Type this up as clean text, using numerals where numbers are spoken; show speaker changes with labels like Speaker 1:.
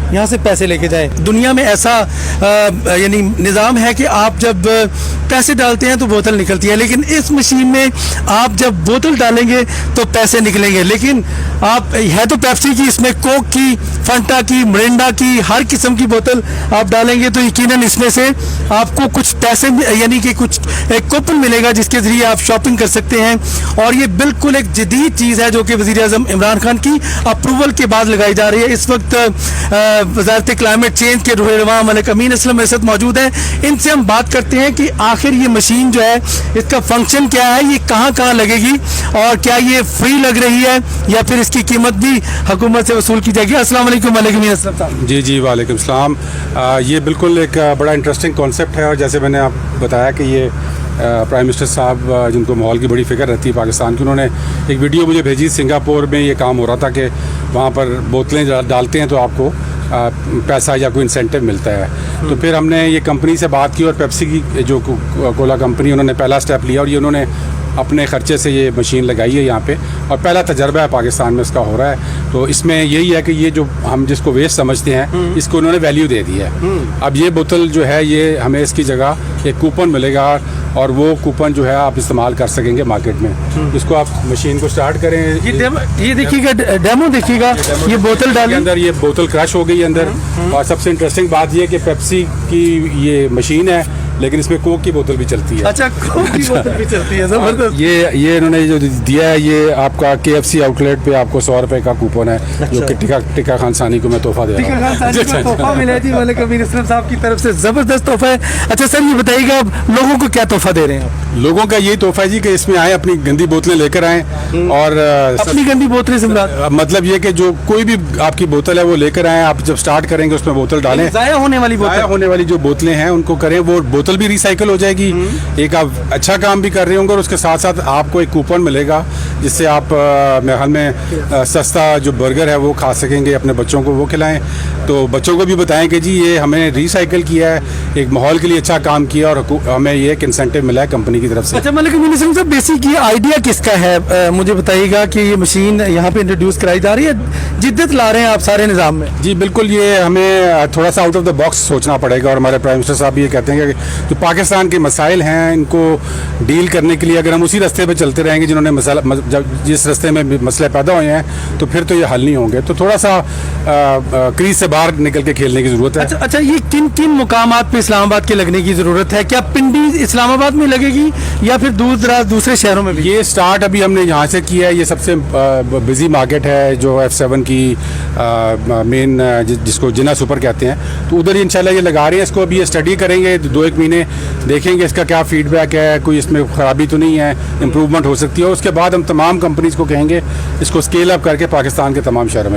Speaker 1: यहाँ से पैसे लेके जाए। दुनिया में ऐसा यानी निज़ाम है कि आप जब पैसे डालते हैं तो बोतल निकलती है, लेकिन इस मशीन में आप जब बोतल डालेंगे तो पैसे निकलेंगे। लेकिन आप है तो पेप्सी की, इसमें कोक की, फंटा की, मिरिंडा की, हर किस्म की बोतल आप डालेंगे तो यकीनन इसमें से आपको कुछ पैसे यानी कि कुछ एक कूपन मिलेगा जिसके ज़रिए आप शॉपिंग कर सकते हैं। और ये बिल्कुल एक जदीद चीज़ है जो कि वज़ीर-ए-आज़म इमरान खान की अप्रूवल के बाद लगाई जा रही है। इस वक्त वज़ारत क्लाइमेट चेंज के रुहनुमा मलिक अमीन असलम मेरे साथ मौजूद हैं। इनसे हम बात करते हैं कि आखिर ये मशीन जो है इसका फंक्शन क्या है, ये कहाँ कहाँ लगेगी और क्या ये फ्री लग रही है या फिर इसकी कीमत भी हुकूमत से वसूल की जाएगी। अस्सलाम वालेकुम मलिक अमीन असलम साहब।
Speaker 2: जी जी वालेकुम सलाम। ये बिल्कुल एक बड़ा इंटरेस्टिंग कॉन्सेप्ट है और जैसे मैंने आप बताया कि ये प्राइम मिनिस्टर साहब जिनको माहौल की बड़ी फ़िक्र रहती है पाकिस्तान की, उन्होंने एक वीडियो मुझे भेजी। सिंगापुर में ये काम हो रहा था कि वहाँ पर बोतलें डालते हैं तो आपको पैसा या कोई इंसेंटिव मिलता है। तो फिर हमने ये कंपनी से बात की और पेप्सी की जो कोला कंपनी, उन्होंने पहला स्टेप लिया और ये उन्होंने अपने ख़र्चे से ये मशीन लगाई है यहाँ पे और पहला तजर्बा है पाकिस्तान में इसका हो रहा है। तो इसमें यही है कि ये जो हम जिसको वेस्ट समझते हैं इसको उन्होंने वैल्यू दे दी है। अब ये बोतल जो है ये हमें इसकी जगह एक कूपन मिलेगा और वो कूपन जो है आप इस्तेमाल कर सकेंगे मार्केट में। इसको आप मशीन को स्टार्ट करें।
Speaker 1: ये देखिएगा, डेमो देखिएगा, ये बोतल डाल
Speaker 2: अंदर ये बोतल क्रश हो गई अंदर। और सबसे इंटरेस्टिंग बात ये कि पेप्सी की ये मशीन है लेकिन इसमें कोक की बोतल भी चलती है।
Speaker 1: अच्छा, कोक की बोतल भी चलती है, जबरदस्त।
Speaker 2: ये इन्होंने जो दिया है ये आपका KFC आउटलेट पे आपको 100 रुपए का कूपन है। अच्छा। जो कि टिक्का खान सानी को मैं तोहफा दे रहा हूँ।
Speaker 1: तोहफा मिला जी मलिक अमीन असलम साहब की तरफ से, जबरदस्त तोहफा है। अच्छा सर, ये बताइएगा आप लोगों को क्या तोहफा दे रहे हैं आप?
Speaker 2: लोगों का यही तोहफा है जी कि इसमें आए, अपनी गंदी बोतलें लेकर आए और
Speaker 1: अपनी गंदी बोतलें से
Speaker 2: मतलब ये कि जो कोई भी आपकी बोतल है वो लेकर आए। आप जब स्टार्ट करेंगे उसमें बोतल डालें।
Speaker 1: ज़ाया होने वाली जो
Speaker 2: बोतलें हैं उनको करें, वो बोतल भी रिसाइकल हो जाएगी। एक आप अच्छा काम भी कर रहे होंगे और उसके साथ साथ आपको एक कूपन मिलेगा जिससे आप मेरे ख्याल में सस्ता जो बर्गर है वो खा सकेंगे, अपने बच्चों को वो खिलाएं। तो बच्चों को भी बताएं कि जी ये हमने रिसाइकल किया है, एक माहौल के लिए अच्छा काम किया और हमें ये एक इंसेंटिव मिला है कंपनी की तरफ से।
Speaker 1: अच्छा मलिक अमीन असलम साहब, बेसिक ये आइडिया किसका है? मुझे बताइएगा कि ये मशीन यहाँ पे इंट्रोड्यूस कराई जा रही है, जिद्दत ला रहे हैं आप सारे निज़ाम में।
Speaker 2: जी बिल्कुल, ये हमें थोड़ा सा आउट ऑफ द बॉक्स सोचना पड़ेगा और हमारे प्राइम मिनिस्टर साहब भी ये कहते हैं कि जो पाकिस्तान के मसाइल हैं इनको डील करने के लिए अगर हम उसी रास्ते पे चलते रहेंगे जिन्होंने जिस रास्ते में मसले पैदा हुए हैं तो फिर तो ये हल नहीं होंगे। तो थोड़ा सा क्रीज से बाहर निकल के खेलने की ज़रूरत है।
Speaker 1: अच्छा, ये किन किन मुकामात पे इस्लामाबाद के लगने की ज़रूरत है? क्या पिंडी इस्लामाबाद में लगेगी या फिर दूर दराज दूसरे शहरों में भी?
Speaker 2: ये स्टार्ट अभी हमने यहाँ से किया है। ये सबसे बिजी मार्केट है जो F7 की मेन जिसको जिना सुपर कहते हैं, तो उधर इंशाल्लाह ये लगा रहे हैं। इसको अभी ये स्टडी करेंगे 2-1 महीने, देखेंगे इसका क्या फीडबैक है, कोई इसमें ख़राबी तो नहीं है, इम्प्रूवमेंट हो सकती है। उसके बाद हम तमाम कंपनीज को कहेंगे इसको स्केल अप करके पाकिस्तान के तमाम शहरों में